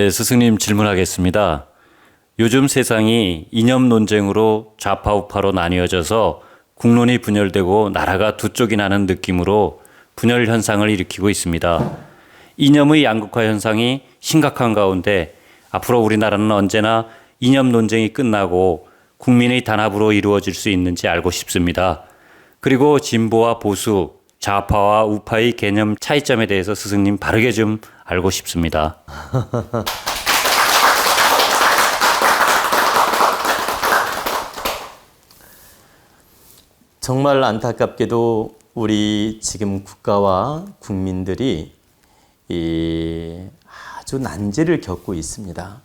네, 스승님 질문하겠습니다. 요즘 세상이 이념 논쟁으로 좌파 우파로 나뉘어져서 국론이 분열되고 나라가 두 쪽이 나는 느낌으로 분열 현상을 일으키고 있습니다. 이념의 양극화 현상이 심각한 가운데 앞으로 우리나라는 언제나 이념 논쟁이 끝나고 국민의 단합으로 이루어질 수 있는지 알고 싶습니다. 그리고 진보와 보수, 좌파와 우파의 개념 차이점에 대해서 스승님 바르게 좀 알고 싶습니다. 정말 안타깝게도 우리 지금 국가와 국민들이 아주 난제를 겪고 있습니다.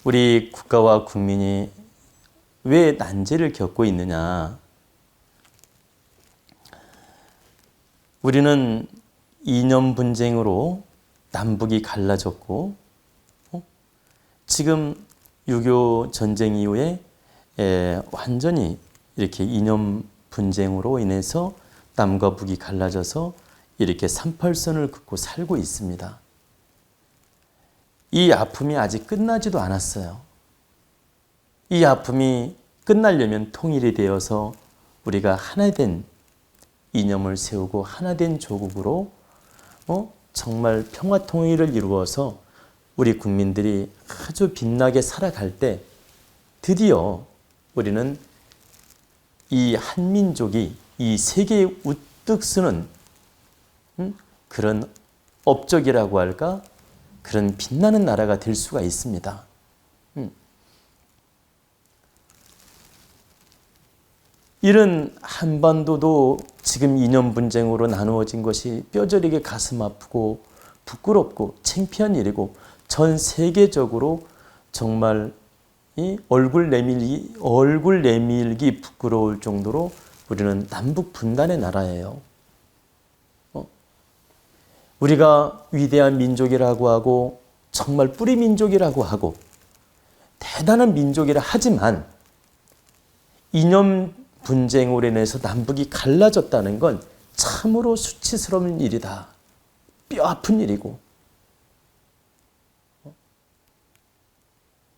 우리 국가와 국민이 왜 난제를 겪고 있느냐? 우리는 이념 분쟁으로 남북이 갈라졌고, 지금 6.25 전쟁 이후에 완전히 이렇게 이념 분쟁으로 인해서 남과 북이 갈라져서 이렇게 38선을 긋고 살고 있습니다. 이 아픔이 아직 끝나지도 않았어요. 이 아픔이 끝나려면 통일이 되어서 우리가 하나된 이념을 세우고 하나된 조국으로 정말 평화 통일을 이루어서 우리 국민들이 아주 빛나게 살아갈 때 드디어 우리는 이 한민족이 이 세계에 우뚝 서는 그런 업적이라고 할까? 그런 빛나는 나라가 될 수가 있습니다. 이런 한반도도 지금 이념 분쟁으로 나누어진 것이 뼈저리게 가슴 아프고 부끄럽고 창피한 일이고 전 세계적으로 정말 이 얼굴 내밀기 부끄러울 정도로 우리는 남북 분단의 나라예요. 우리가 위대한 민족이라고 하고 정말 뿌리 민족이라고 하고 대단한 민족이라 하지만 이념 분쟁으로 인해서 남북이 갈라졌다는 건 참으로 수치스러운 일이다. 뼈 아픈 일이고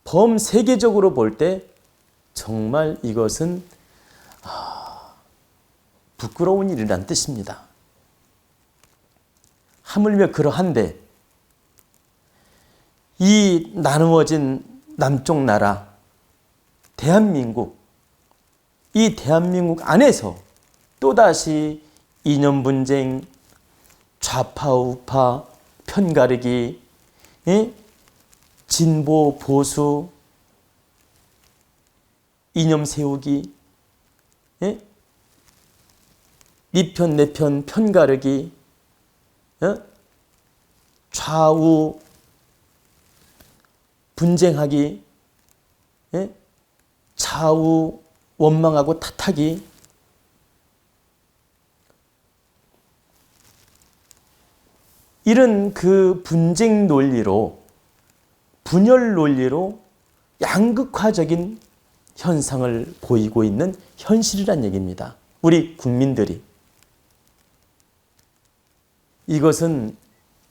범세계적으로 볼 때 정말 이것은 부끄러운 일이란 뜻입니다. 하물며 그러한데 이 나누어진 남쪽 나라 대한민국, 이 대한민국 안에서 또다시 이념 분쟁, 좌파 우파 편가르기, 진보 보수 이념 세우기, 네 편 내 편 편가르기, 좌우 분쟁하기, 좌우 원망하고 탓하기, 이런 그 분쟁 논리로 분열 논리로 양극화적인 현상을 보이고 있는 현실이란 얘기입니다. 우리 국민들이. 이것은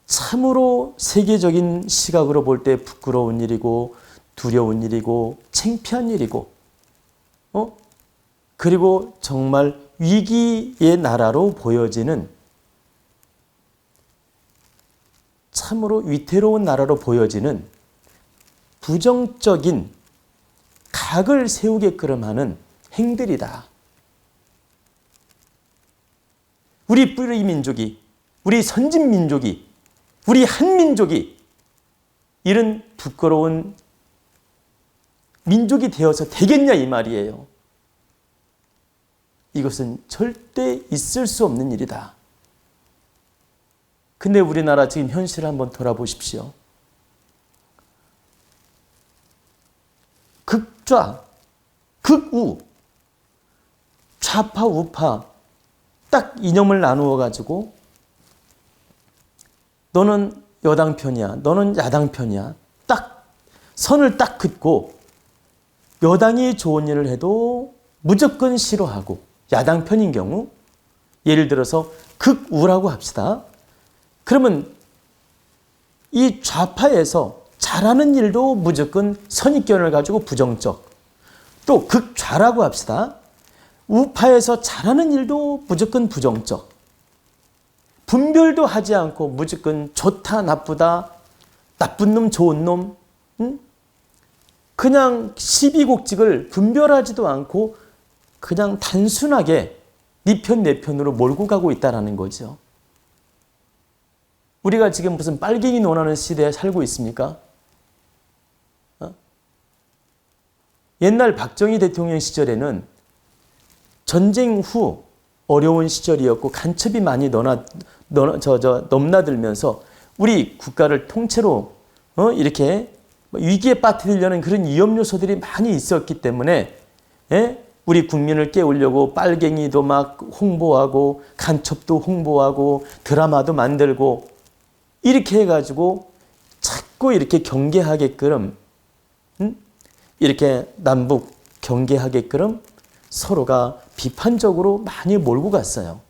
참으로 세계적인 시각으로 볼 때 부끄러운 일이고 두려운 일이고 창피한 일이고 그리고 정말 위기의 나라로 보여지는 참으로 위태로운 나라로 보여지는 부정적인 각을 세우게끔 하는 행들이다. 우리 뿌리 민족이, 우리 선진 민족이, 우리 한민족이 이런 부끄러운 민족이 되어서 되겠냐 이 말이에요. 이것은 절대 있을 수 없는 일이다. 근데 우리나라 지금 현실을 한번 돌아보십시오. 극좌, 극우, 좌파, 우파 딱 이념을 나누어 가지고 너는 여당 편이야, 너는 야당 편이야. 딱 선을 딱 긋고 여당이 좋은 일을 해도 무조건 싫어하고 야당 편인 경우 예를 들어서 극우라고 합시다. 그러면 이 좌파에서 잘하는 일도 무조건 선입견을 가지고 부정적, 또 극좌라고 합시다. 우파에서 잘하는 일도 무조건 부정적, 분별도 하지 않고 무조건 좋다 나쁘다, 나쁜 놈 좋은 놈, 그냥 시비곡직을 분별하지도 않고 그냥 단순하게 네 편 내 편으로 몰고 가고 있다는 거죠. 우리가 지금 무슨 빨갱이 논하는 시대에 살고 있습니까? 옛날 박정희 대통령 시절에는 전쟁 후 어려운 시절이었고 간첩이 많이 넘나들면서 우리 국가를 통째로 이렇게 위기에 빠뜨리려는 그런 위험 요소들이 많이 있었기 때문에 우리 국민을 깨우려고 빨갱이도 막 홍보하고 간첩도 홍보하고 드라마도 만들고 이렇게 해가지고 자꾸 이렇게 경계하게끔 이렇게 남북 경계하게끔 서로가 비판적으로 많이 몰고 갔어요.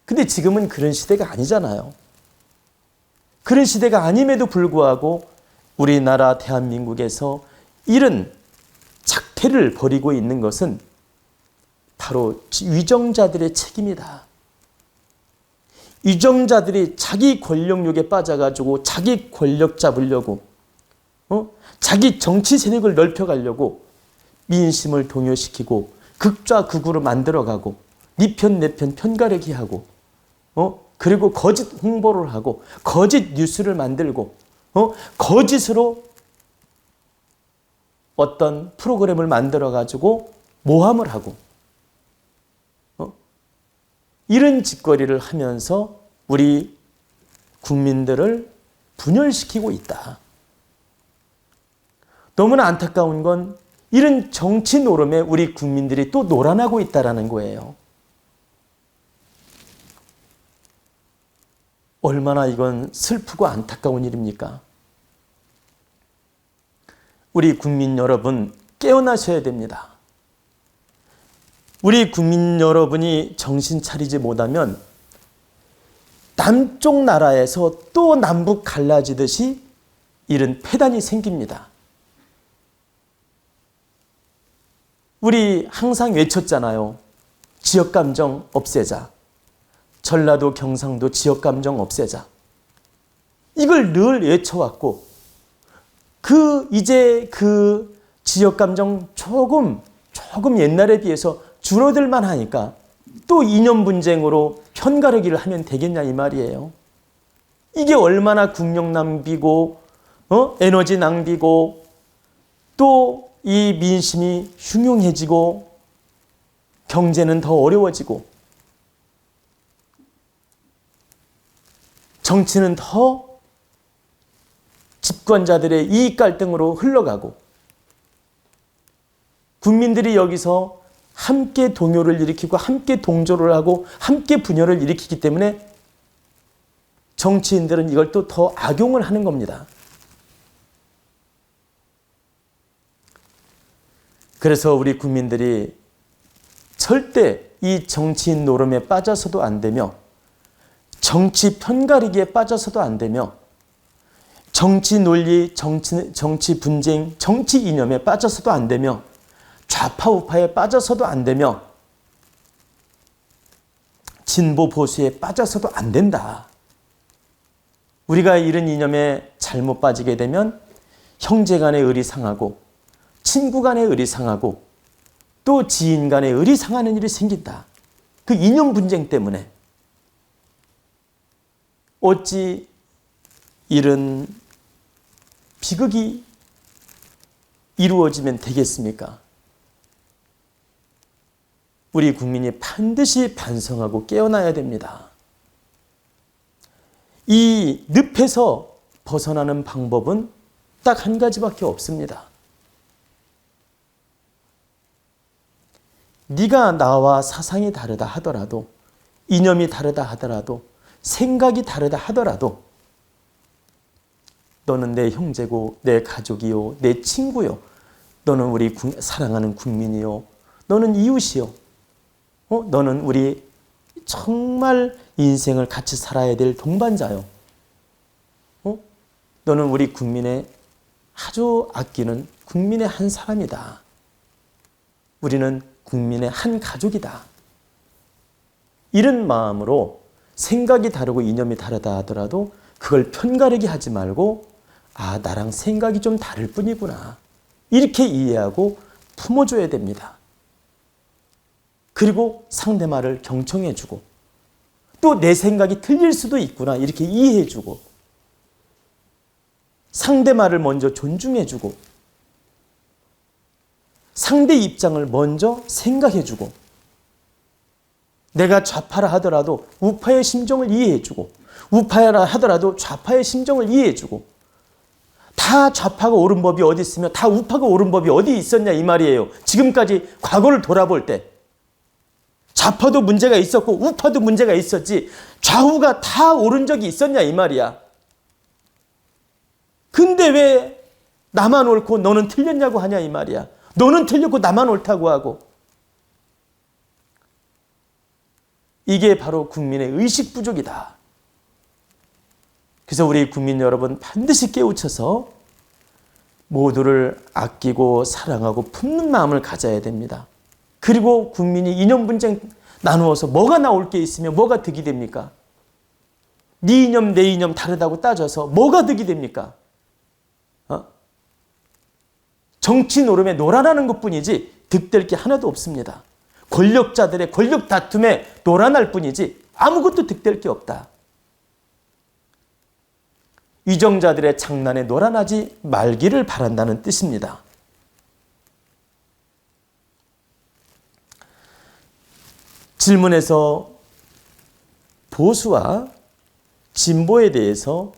근데 지금은 그런 시대가 아니잖아요. 그런 시대가 아님에도 불구하고 우리나라 대한민국에서 이런 작태를 벌이고 있는 것은 바로 위정자들의 책임이다. 위정자들이 자기 권력욕에 빠져가지고 자기 권력 잡으려고 자기 정치 세력을 넓혀가려고 민심을 동요시키고 극좌 극우로 만들어가고 네 편 내 편 편가르기 하고 그리고 거짓 홍보를 하고 거짓 뉴스를 만들고 거짓으로 어떤 프로그램을 만들어가지고 모함을 하고 이런 짓거리를 하면서 우리 국민들을 분열시키고 있다. 너무나 안타까운 건 이런 정치 노름에 우리 국민들이 또 놀아나고 있다는 거예요. 얼마나 이건 슬프고 안타까운 일입니까? 우리 국민 여러분 깨어나셔야 됩니다. 우리 국민 여러분이 정신 차리지 못하면 남쪽 나라에서 또 남북 갈라지듯이 이런 폐단이 생깁니다. 우리 항상 외쳤잖아요. 지역감정 없애자. 전라도 경상도 지역감정 없애자. 이걸 늘 외쳐왔고 이제 그 지역감정 조금 옛날에 비해서 줄어들만 하니까 또 이념 분쟁으로 편가르기를 하면 되겠냐 이 말이에요. 이게 얼마나 국력 낭비고 에너지 낭비고 또 이 민심이 흉흉해지고 경제는 더 어려워지고 정치는 더 집권자들의 이익 갈등으로 흘러가고 국민들이 여기서 함께 동요를 일으키고 함께 동조를 하고 함께 분열을 일으키기 때문에 정치인들은 이걸 또 더 악용을 하는 겁니다. 그래서 우리 국민들이 절대 이 정치인 노름에 빠져서도 안 되며 정치 편가르기에 빠져서도 안 되며 정치 논리, 정치 분쟁, 정치 이념에 빠져서도 안 되며 좌파 우파에 빠져서도 안 되며 진보 보수에 빠져서도 안 된다. 우리가 이런 이념에 잘못 빠지게 되면 형제 간의 의리 상하고 친구 간의 의리 상하고 또 지인 간의 의리 상하는 일이 생긴다. 그 이념 분쟁 때문에. 어찌 이런 비극이 이루어지면 되겠습니까? 우리 국민이 반드시 반성하고 깨어나야 됩니다. 이 늪에서 벗어나는 방법은 딱 한 가지밖에 없습니다. 네가 나와 사상이 다르다 하더라도, 이념이 다르다 하더라도, 생각이 다르다 하더라도 너는 내 형제고 내 가족이요 내 친구요, 너는 우리 사랑하는 국민이요, 너는 이웃이요, 너는 우리 정말 인생을 같이 살아야 될 동반자요. 너는 우리 국민의 아주 아끼는 국민의 한 사람이다. 우리는 국민의 한 가족이다. 이런 마음으로 생각이 다르고 이념이 다르다 하더라도 그걸 편가르기 하지 말고 아, 나랑 생각이 좀 다를 뿐이구나. 이렇게 이해하고 품어줘야 됩니다. 그리고 상대 말을 경청해주고 또 내 생각이 틀릴 수도 있구나. 이렇게 이해해주고 상대 말을 먼저 존중해주고 상대 입장을 먼저 생각해주고 내가 좌파라 하더라도 우파의 심정을 이해해주고 우파라 하더라도 좌파의 심정을 이해해주고 다 좌파가 옳은 법이 어디 있으며 다 우파가 옳은 법이 어디 있었냐 이 말이에요. 지금까지 과거를 돌아볼 때 좌파도 문제가 있었고 우파도 문제가 있었지 좌우가 다 옳은 적이 있었냐 이 말이야. 근데 왜 나만 옳고 너는 틀렸냐고 하냐 이 말이야. 너는 틀렸고 나만 옳다고 하고. 이게 바로 국민의 의식 부족이다. 그래서 우리 국민 여러분 반드시 깨우쳐서 모두를 아끼고 사랑하고 품는 마음을 가져야 됩니다. 그리고 국민이 이념 분쟁 나누어서 뭐가 나올 게 있으면 뭐가 득이 됩니까? 네 이념 내 이념 다르다고 따져서 뭐가 득이 됩니까? 정치 노름에 놀아나는 것뿐이지 득될 게 하나도 없습니다. 권력자들의 권력 다툼에 놀아날 뿐이지 아무것도 득될 게 없다. 위정자들의 장난에 놀아나지 말기를 바란다는 뜻입니다. 질문에서 보수와 진보에 대해서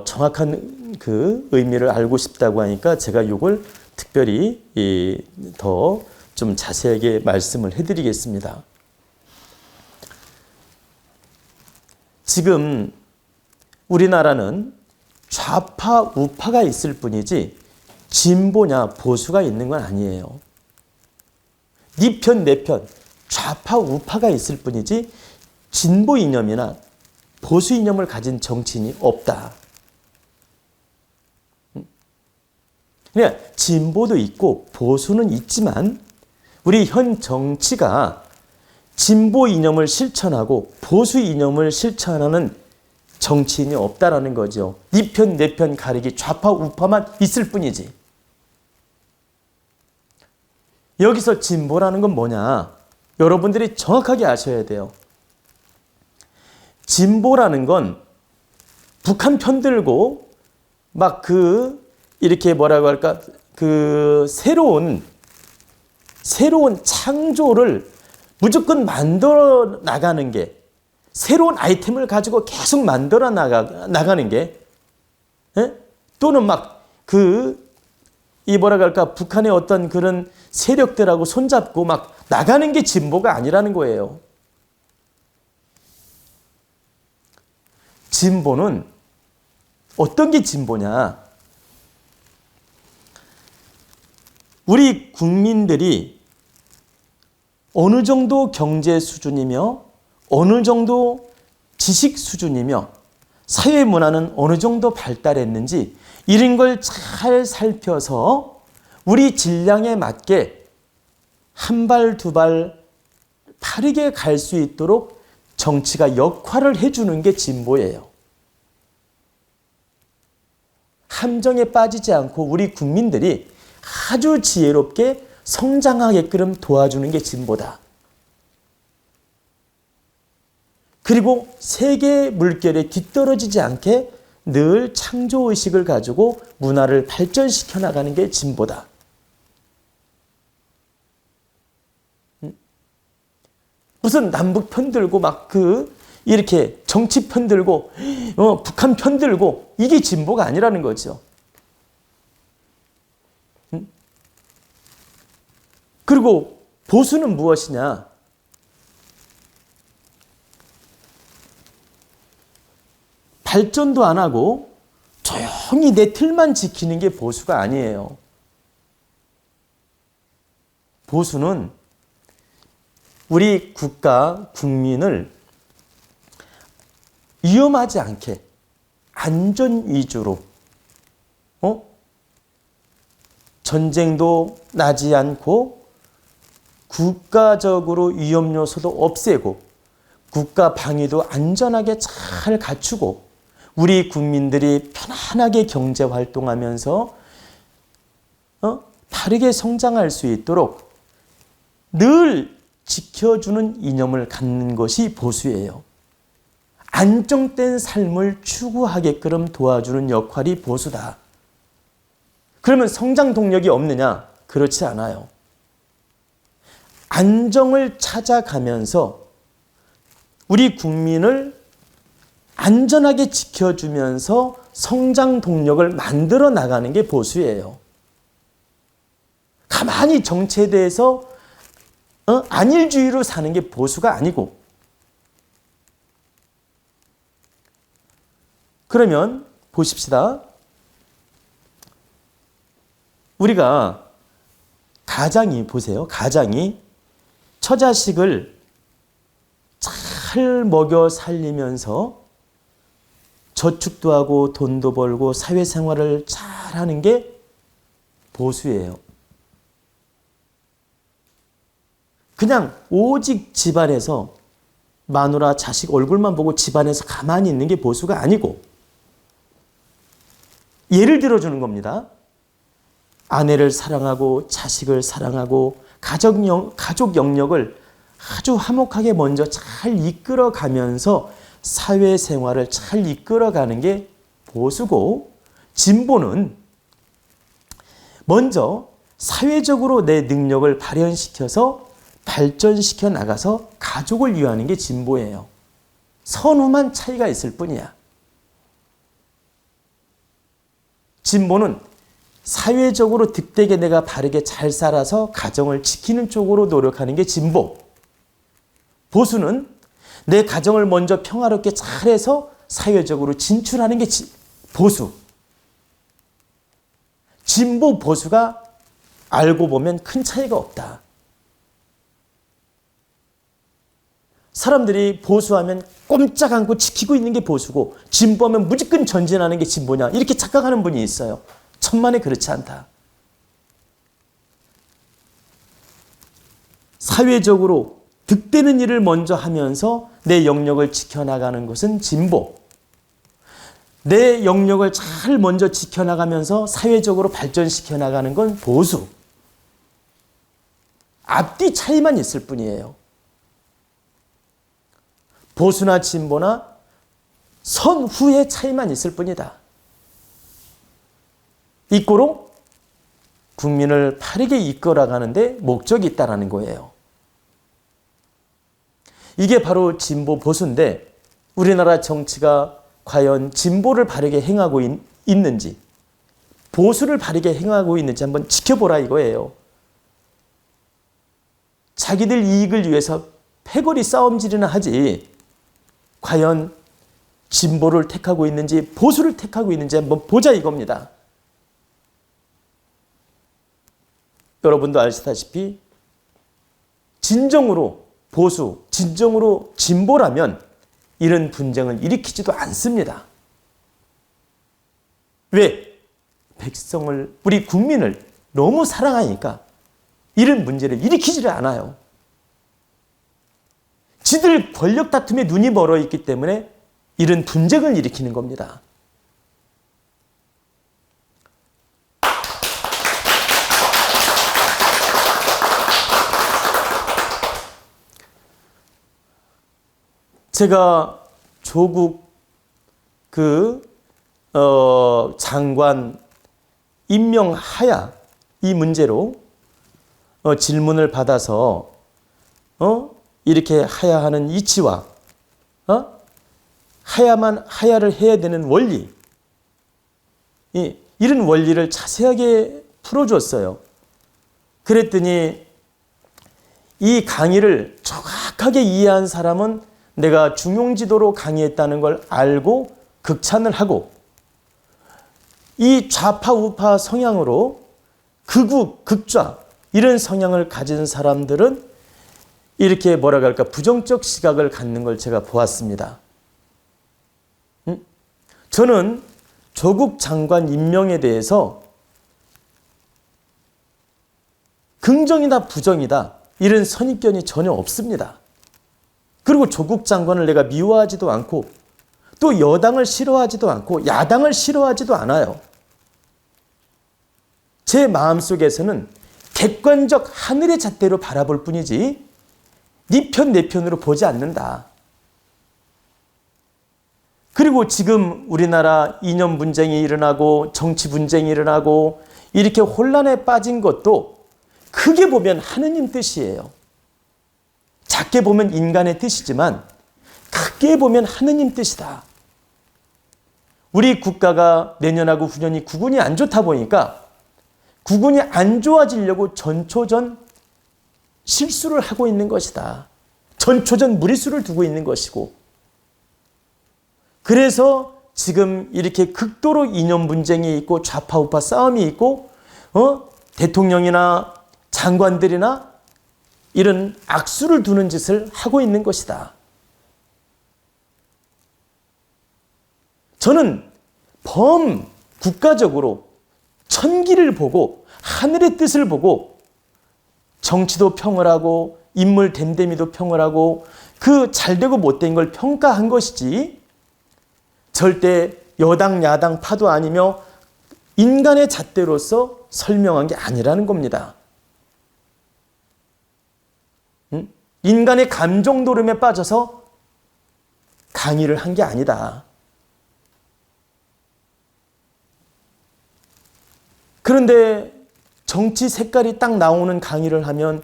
정확한 그 의미를 알고 싶다고 하니까 제가 이걸 특별히 더 좀 자세하게 말씀을 해드리겠습니다. 지금 우리나라는 좌파, 우파가 있을 뿐이지 진보냐 보수가 있는 건 아니에요. 네 편, 내 편, 좌파, 우파가 있을 뿐이지 진보 이념이나 보수 이념을 가진 정치인이 없다. 그러니까 진보도 있고 보수는 있지만 우리 현 정치가 진보 이념을 실천하고 보수 이념을 실천하는 정치인이 없다라는 거죠. 네 편, 내 편 가리기 좌파, 우파만 있을 뿐이지. 여기서 진보라는 건 뭐냐? 여러분들이 정확하게 아셔야 돼요. 진보라는 건 북한 편들고 막 이렇게 뭐라고 할까? 새로운 창조를 무조건 만들어 나가는 게 새로운 아이템을 가지고 계속 만들어 나가는 게 또는 뭐라고 할까? 북한의 어떤 그런 세력들하고 손잡고 막 나가는 게 진보가 아니라는 거예요. 진보는 어떤 게 진보냐? 우리 국민들이 어느 정도 경제 수준이며 어느 정도 지식 수준이며 사회 문화는 어느 정도 발달했는지 이런 걸 잘 살펴서 우리 질량에 맞게 한 발, 두 발 빠르게 갈 수 있도록 정치가 역할을 해주는 게 진보예요. 함정에 빠지지 않고 우리 국민들이 아주 지혜롭게 성장하게끔 도와주는 게 진보다. 그리고 세계 물결에 뒤떨어지지 않게 늘 창조의식을 가지고 문화를 발전시켜 나가는 게 진보다. 무슨 남북 편들고 이렇게 정치 편들고 북한 편들고 이게 진보가 아니라는 거죠. 그리고 보수는 무엇이냐? 발전도 안 하고 조용히 내 틀만 지키는 게 보수가 아니에요. 보수는 우리 국가, 국민을 위험하지 않게 안전 위주로 전쟁도 나지 않고 국가적으로 위험 요소도 없애고 국가 방위도 안전하게 잘 갖추고 우리 국민들이 편안하게 경제 활동하면서 바르게 성장할 수 있도록 늘 지켜주는 이념을 갖는 것이 보수예요. 안정된 삶을 추구하게끔 도와주는 역할이 보수다. 그러면 성장 동력이 없느냐? 그렇지 않아요. 안정을 찾아가면서 우리 국민을 안전하게 지켜주면서 성장 동력을 만들어 나가는 게 보수예요. 가만히 정치에 대해서 안일주의로 사는 게 보수가 아니고, 그러면 보십시다. 우리가 보세요. 가장이 처자식을 잘 먹여 살리면서 저축도 하고 돈도 벌고 사회생활을 잘 하는 게 보수예요. 그냥 오직 집안에서 마누라 자식 얼굴만 보고 집안에서 가만히 있는 게 보수가 아니고, 예를 들어주는 겁니다. 아내를 사랑하고 자식을 사랑하고 가족 영역을 아주 화목하게 먼저 잘 이끌어가면서 사회생활을 잘 이끌어가는 게 보수고, 진보는 먼저 사회적으로 내 능력을 발현시켜서 발전시켜 나가서 가족을 위하는 게 진보예요. 선후만 차이가 있을 뿐이야. 진보는 사회적으로 득되게 내가 바르게 잘 살아서 가정을 지키는 쪽으로 노력하는 게 진보. 보수는 내 가정을 먼저 평화롭게 잘해서 사회적으로 진출하는 게 보수. 진보, 보수가 알고 보면 큰 차이가 없다. 사람들이 보수하면 꼼짝 않고 지키고 있는 게 보수고, 진보하면 무조건 전진하는 게 진보냐, 이렇게 착각하는 분이 있어요. 천만에 그렇지 않다. 사회적으로 득되는 일을 먼저 하면서 내 영역을 지켜나가는 것은 진보. 내 영역을 잘 먼저 지켜나가면서 사회적으로 발전시켜 나가는 건 보수. 앞뒤 차이만 있을 뿐이에요. 보수나 진보나 선후의 차이만 있을 뿐이다. 이꼬로 국민을 바르게 이끌어가는데 목적이 있다는 거예요. 이게 바로 진보 보수인데, 우리나라 정치가 과연 진보를 바르게 행하고 있는지, 보수를 바르게 행하고 있는지 한번 지켜보라 이거예요. 자기들 이익을 위해서 패거리 싸움질이나 하지, 과연 진보를 택하고 있는지 보수를 택하고 있는지 한번 보자 이겁니다. 여러분도 아시다시피 진정으로 보수, 진정으로 진보라면 이런 분쟁을 일으키지도 않습니다. 왜? 백성을, 우리 국민을 너무 사랑하니까 이런 문제를 일으키지를 않아요. 지들 권력 다툼에 눈이 멀어 있기 때문에 이런 분쟁을 일으키는 겁니다. 제가 조국 장관 임명하야 이 문제로 질문을 받아서 이렇게 하야하는 이치와 하야를 해야 되는 원리, 이런 원리를 자세하게 풀어줬어요. 그랬더니 이 강의를 정확하게 이해한 사람은 내가 중용지도로 강의했다는 걸 알고 극찬을 하고, 이 좌파 우파 성향으로 극우 극좌 이런 성향을 가진 사람들은 이렇게 뭐라고 할까, 부정적 시각을 갖는 걸 제가 보았습니다. 저는 조국 장관 임명에 대해서 긍정이다 부정이다 이런 선입견이 전혀 없습니다. 그리고 조국 장관을 내가 미워하지도 않고 또 여당을 싫어하지도 않고 야당을 싫어하지도 않아요. 제 마음속에서는 객관적 하늘의 잣대로 바라볼 뿐이지 네 편 내 편으로 보지 않는다. 그리고 지금 우리나라 이념 분쟁이 일어나고 정치 분쟁이 일어나고 이렇게 혼란에 빠진 것도 크게 보면 하느님 뜻이에요. 작게 보면 인간의 뜻이지만 크게 보면 하느님 뜻이다. 우리 국가가 내년하고 후년이 국운이 안 좋다 보니까 국운이 안 좋아지려고 전초전 실수를 하고 있는 것이다. 전초전 무리수를 두고 있는 것이고, 그래서 지금 이렇게 극도로 이념 분쟁이 있고 좌파 우파 싸움이 있고 대통령이나 장관들이나 이런 악수를 두는 짓을 하고 있는 것이다. 저는 국가적으로 천기를 보고 하늘의 뜻을 보고 정치도 평을 하고 인물 됨됨이도 평을 하고 그 잘되고 못된 걸 평가한 것이지 절대 여당 야당 파도 아니며 인간의 잣대로서 설명한 게 아니라는 겁니다. 인간의 감정 노름에 빠져서 강의를 한 게 아니다. 그런데 정치 색깔이 딱 나오는 강의를 하면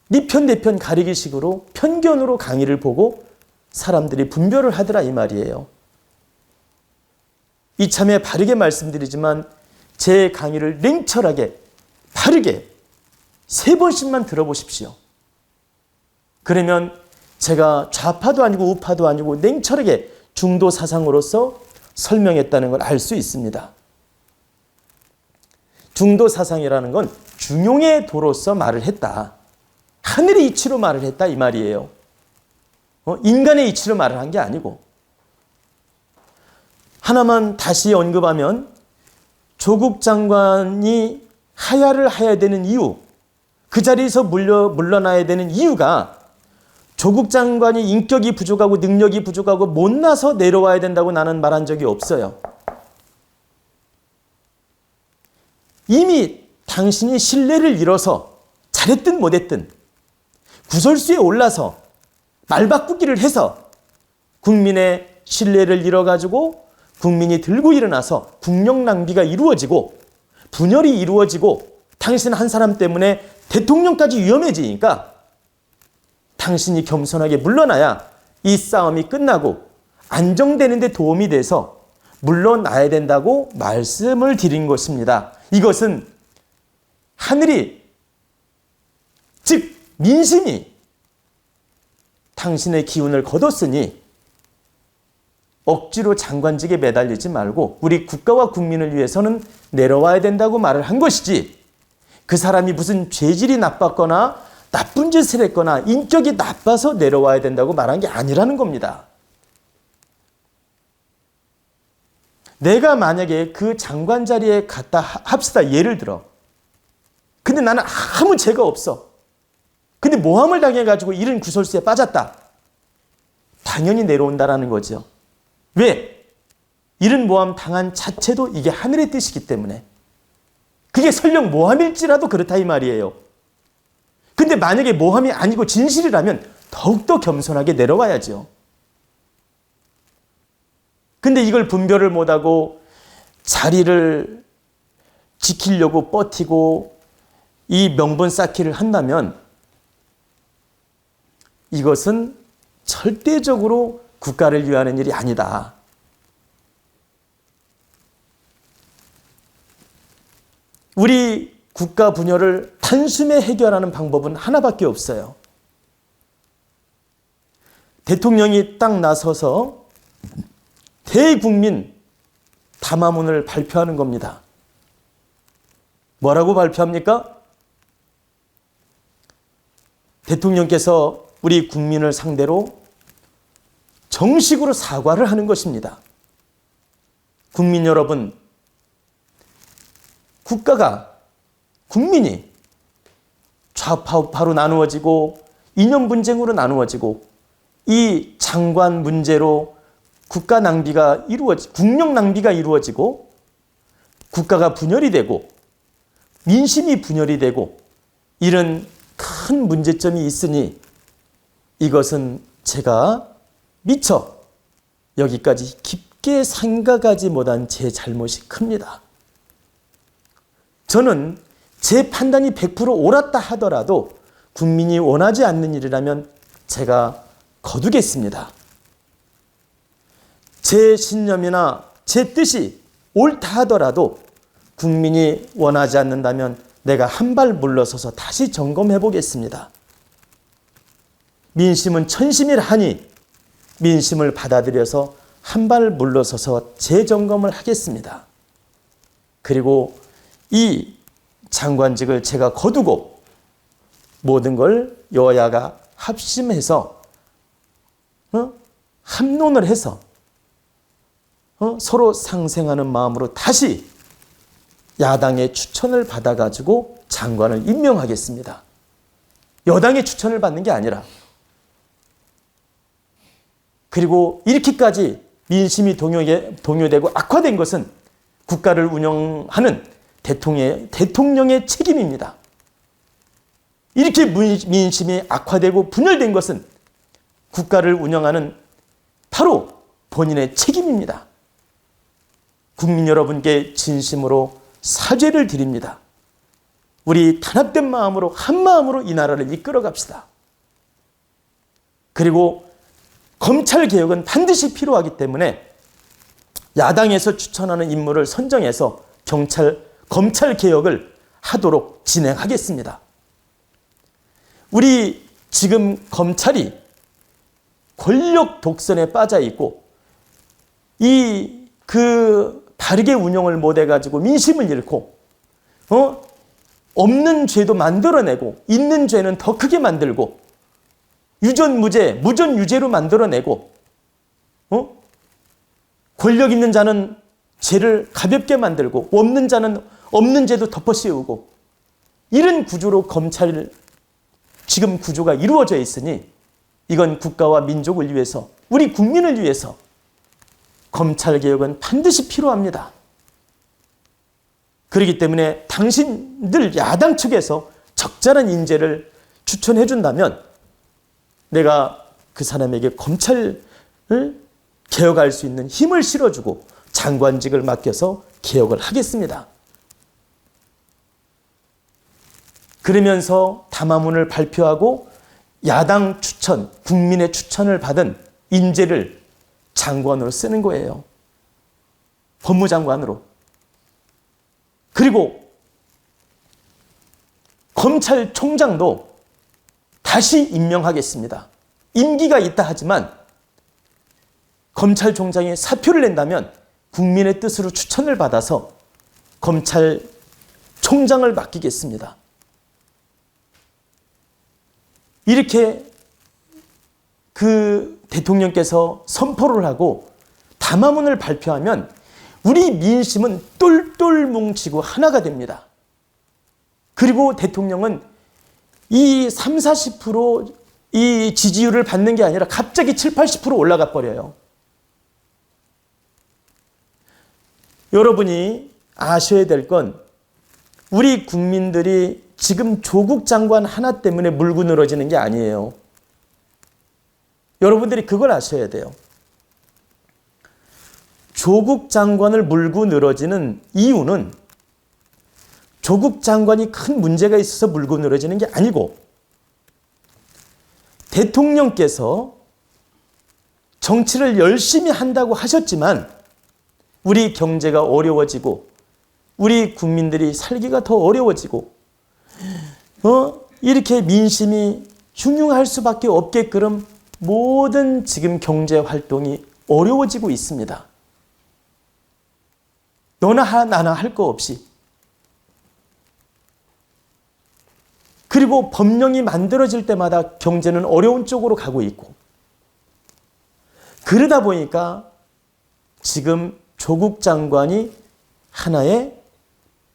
네 편 내 편 가리기 식으로 편견으로 강의를 보고 사람들이 분별을 하더라 이 말이에요. 이참에 바르게 말씀드리지만 제 강의를 냉철하게 바르게 3번씩만 들어보십시오. 그러면 제가 좌파도 아니고 우파도 아니고 냉철하게 중도 사상으로서 설명했다는 걸 알 수 있습니다. 중도 사상이라는 건 중용의 도로서 말을 했다. 하늘의 이치로 말을 했다 이 말이에요. 인간의 이치로 말을 한 게 아니고. 하나만 다시 언급하면 조국 장관이 하야를 해야 되는 이유, 그 자리에서 물러나야 되는 이유가 조국 장관이 인격이 부족하고 능력이 부족하고 못나서 내려와야 된다고 나는 말한 적이 없어요. 이미 당신이 신뢰를 잃어서 잘했든 못했든 구설수에 올라서 말 바꾸기를 해서 국민의 신뢰를 잃어가지고 국민이 들고 일어나서 국력 낭비가 이루어지고 분열이 이루어지고 당신 한 사람 때문에 대통령까지 위험해지니까 당신이 겸손하게 물러나야 이 싸움이 끝나고 안정되는 데 도움이 돼서 물러나야 된다고 말씀을 드린 것입니다. 이것은 하늘이, 즉 민심이 당신의 기운을 거뒀으니 억지로 장관직에 매달리지 말고 우리 국가와 국민을 위해서는 내려와야 된다고 말을 한 것이지, 그 사람이 무슨 죄질이 나빴거나 나쁜 짓을 했거나 인격이 나빠서 내려와야 된다고 말한 게 아니라는 겁니다. 내가 만약에 그 장관 자리에 갔다 합시다. 예를 들어. 근데 나는 아무 죄가 없어. 근데 모함을 당해가지고 이런 구설수에 빠졌다. 당연히 내려온다라는 거죠. 왜? 이런 모함 당한 자체도 이게 하늘의 뜻이기 때문에. 그게 설령 모함일지라도 그렇다 이 말이에요. 근데 만약에 모함이 아니고 진실이라면 더욱더 겸손하게 내려와야죠. 근데 이걸 분별을 못하고 자리를 지키려고 버티고 이 명분 쌓기를 한다면 이것은 절대적으로 국가를 위하는 일이 아니다. 우리 국가 분열을 단숨에 해결하는 방법은 하나밖에 없어요. 대통령이 딱 나서서 대국민 담화문을 발표하는 겁니다. 뭐라고 발표합니까? 대통령께서 우리 국민을 상대로 정식으로 사과를 하는 것입니다. 국민 여러분, 국민이 좌파 우파로 나누어지고 이념 분쟁으로 나누어지고 이 장관 문제로 국력 낭비가 이루어지고 국가가 분열이 되고 민심이 분열이 되고 이런 큰 문제점이 있으니 이것은 제가 미처 여기까지 깊게 생각하지 못한 제 잘못이 큽니다. 저는 제 판단이 100% 옳았다 하더라도 국민이 원하지 않는 일이라면 제가 거두겠습니다. 제 신념이나 제 뜻이 옳다 하더라도 국민이 원하지 않는다면 내가 한 발 물러서서 다시 점검해 보겠습니다. 민심은 천심이라 하니 민심을 받아들여서 한 발 물러서서 재점검을 하겠습니다. 그리고 이 장관직을 제가 거두고 모든 걸 여야가 합심해서 합론을 해서 서로 상생하는 마음으로 다시 야당의 추천을 받아가지고 장관을 임명하겠습니다. 여당의 추천을 받는 게 아니라. 그리고 이렇게까지 민심이 동요되고 악화된 것은 국가를 운영하는 대통령의 책임입니다. 이렇게 민심이 악화되고 분열된 것은 국가를 운영하는 바로 본인의 책임입니다. 국민 여러분께 진심으로 사죄를 드립니다. 우리 단합된 마음으로 한 마음으로 이 나라를 이끌어 갑시다. 그리고 검찰개혁은 반드시 필요하기 때문에 야당에서 추천하는 인물을 선정해서 검찰개혁을 하도록 진행하겠습니다. 우리 지금 검찰이 권력 독선에 빠져 있고 바르게 운영을 못해가지고 민심을 잃고 없는 죄도 만들어내고 있는 죄는 더 크게 만들고 유전무죄, 무전유죄로 만들어내고 권력 있는 자는 죄를 가볍게 만들고 없는 자는 없는 죄도 덮어씌우고 이런 구조로 지금 구조가 이루어져 있으니 이건 국가와 민족을 위해서 우리 국민을 위해서 검찰개혁은 반드시 필요합니다. 그렇기 때문에 당신들 야당 측에서 적절한 인재를 추천해 준다면 내가 그 사람에게 검찰을 개혁할 수 있는 힘을 실어주고 장관직을 맡겨서 개혁을 하겠습니다. 그러면서 담화문을 발표하고 야당 추천, 국민의 추천을 받은 인재를 장관으로 쓰는 거예요. 법무장관으로. 그리고 검찰총장도 다시 임명하겠습니다. 임기가 있다 하지만 검찰총장이 사표를 낸다면 국민의 뜻으로 추천을 받아서 검찰총장을 맡기겠습니다. 이렇게 그 대통령께서 선포를 하고 담화문을 발표하면 우리 민심은 똘똘 뭉치고 하나가 됩니다. 그리고 대통령은 이 30-40% 이 지지율을 받는 게 아니라 갑자기 70-80% 올라가 버려요. 여러분이 아셔야 될 건 우리 국민들이 지금 조국 장관 하나 때문에 물고 늘어지는 게 아니에요. 여러분들이 그걸 아셔야 돼요. 조국 장관을 물고 늘어지는 이유는 조국 장관이 큰 문제가 있어서 물고 늘어지는 게 아니고 대통령께서 정치를 열심히 한다고 하셨지만 우리 경제가 어려워지고 우리 국민들이 살기가 더 어려워지고 이렇게 민심이 흉흉할 수밖에 없게끔 모든 지금 경제 활동이 어려워지고 있습니다. 너나 나나 할 거 없이. 그리고 법령이 만들어질 때마다 경제는 어려운 쪽으로 가고 있고 그러다 보니까 지금 조국 장관이 하나의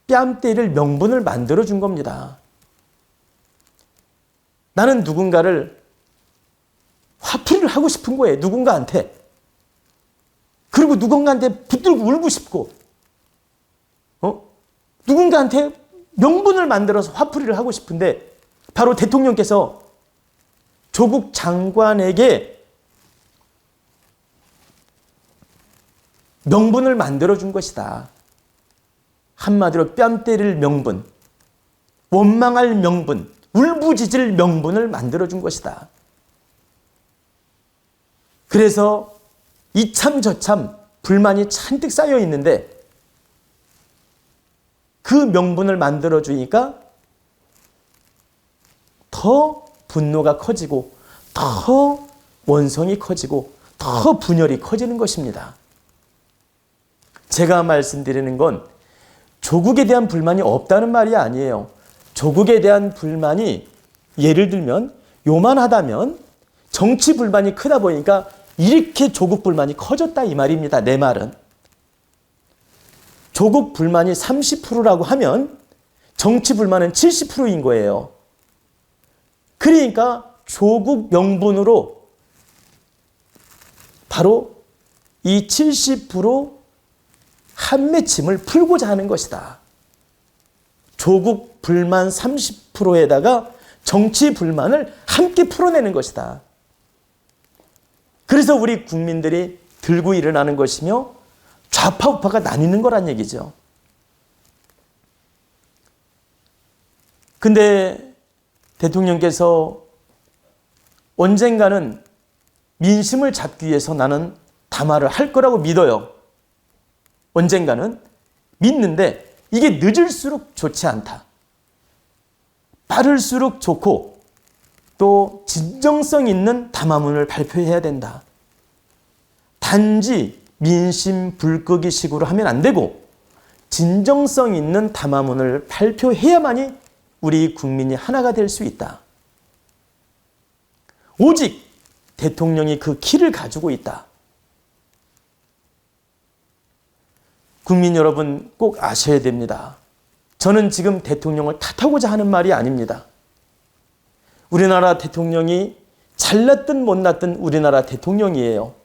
뺨 때릴 명분을 만들어 준 겁니다. 나는 누군가를 화풀이를 하고 싶은 거예요. 누군가한테. 그리고 누군가한테 붙들고 울고 싶고, 누군가한테 명분을 만들어서 화풀이를 하고 싶은데, 바로 대통령께서 조국 장관에게 명분을 만들어준 것이다. 한마디로 뺨 때릴 명분, 원망할 명분, 울부짖을 명분을 만들어준 것이다. 그래서 이참 저참 불만이 잔뜩 쌓여 있는데 그 명분을 만들어주니까 더 분노가 커지고 더 원성이 커지고 더 분열이 커지는 것입니다. 제가 말씀드리는 건 조국에 대한 불만이 없다는 말이 아니에요. 조국에 대한 불만이 예를 들면 요만하다면 정치 불만이 크다 보니까 이렇게 조국 불만이 커졌다 이 말입니다. 내 말은. 조국 불만이 30%라고 하면 정치 불만은 70%인 거예요. 그러니까 조국 명분으로 바로 이 70% 한맺힘을 풀고자 하는 것이다. 조국 불만 30%에다가 정치 불만을 함께 풀어내는 것이다. 그래서 우리 국민들이 들고 일어나는 것이며 좌파 우파가 나뉘는 거란 얘기죠. 근데 대통령께서 언젠가는 민심을 잡기 위해서 나는 담화를 할 거라고 믿어요. 언젠가는 믿는데 이게 늦을수록 좋지 않다. 빠를수록 좋고 또 진정성 있는 담화문을 발표해야 된다. 단지 민심 불끄기 식으로 하면 안 되고 진정성 있는 담화문을 발표해야만이 우리 국민이 하나가 될 수 있다. 오직 대통령이 그 키를 가지고 있다. 국민 여러분 꼭 아셔야 됩니다. 저는 지금 대통령을 탓하고자 하는 말이 아닙니다. 우리나라 대통령이 잘났든 못났든 우리나라 대통령이에요.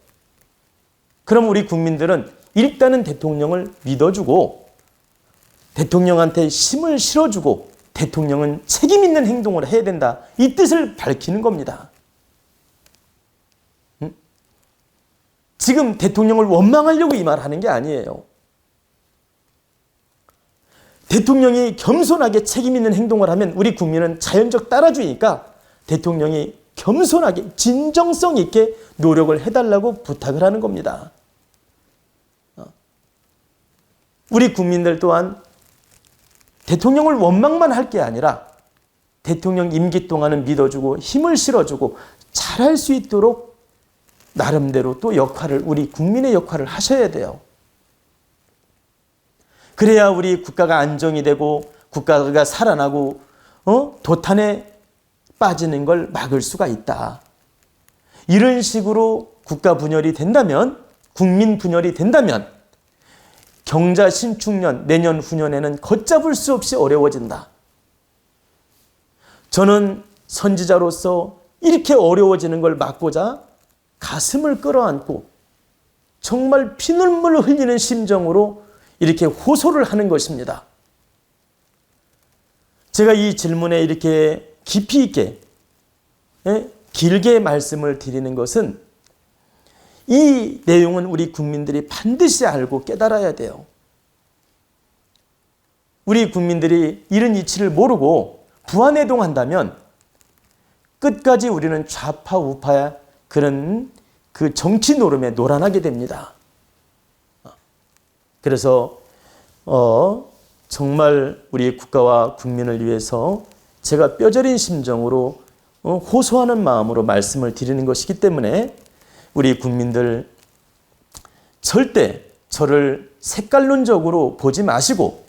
그럼 우리 국민들은 일단은 대통령을 믿어주고 대통령한테 힘을 실어주고 대통령은 책임 있는 행동을 해야 된다. 이 뜻을 밝히는 겁니다. 지금 대통령을 원망하려고 이 말 하는 게 아니에요. 대통령이 겸손하게 책임 있는 행동을 하면 우리 국민은 자연적 따라주니까 대통령이 겸손하게 진정성 있게 노력을 해달라고 부탁을 하는 겁니다. 우리 국민들 또한 대통령을 원망만 할 게 아니라 대통령 임기 동안은 믿어주고 힘을 실어주고 잘할 수 있도록 나름대로 또 역할을 우리 국민의 역할을 하셔야 돼요. 그래야 우리 국가가 안정이 되고 국가가 살아나고 도탄에 빠지는 걸 막을 수가 있다. 이런 식으로 국가 분열이 된다면 국민 분열이 된다면 경자 신축년 내년 후년에는 걷잡을 수 없이 어려워진다. 저는 선지자로서 이렇게 어려워지는 걸 막고자 가슴을 끌어안고 정말 피눈물을 흘리는 심정으로 이렇게 호소를 하는 것입니다. 제가 이 질문에 이렇게 깊이 있게 길게 말씀을 드리는 것은 이 내용은 우리 국민들이 반드시 알고 깨달아야 돼요. 우리 국민들이 이런 이치를 모르고 부안해동한다면 끝까지 우리는 좌파 우파의 그런 그 정치 노름에 노란하게 됩니다. 그래서 정말 우리 국가와 국민을 위해서 제가 뼈저린 심정으로 호소하는 마음으로 말씀을 드리는 것이기 때문에 우리 국민들 절대 저를 색깔론적으로 보지 마시고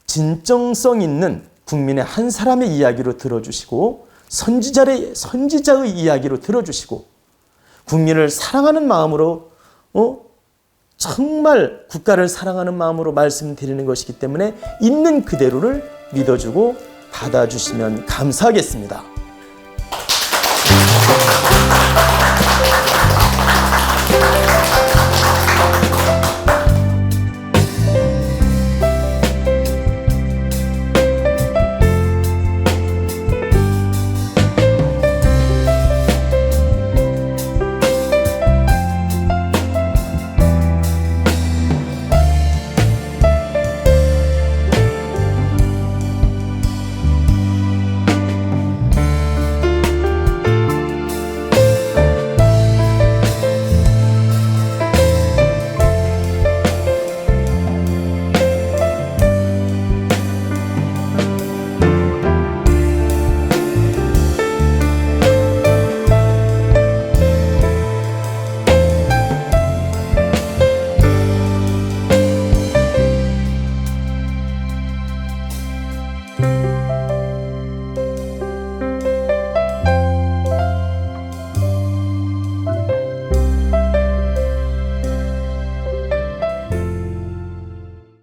진정성 있는 국민의 한 사람의 이야기로 들어주시고 선지자의 이야기로 들어주시고 국민을 사랑하는 마음으로 정말 국가를 사랑하는 마음으로 말씀드리는 것이기 때문에 있는 그대로를 믿어주고 받아주시면 감사하겠습니다.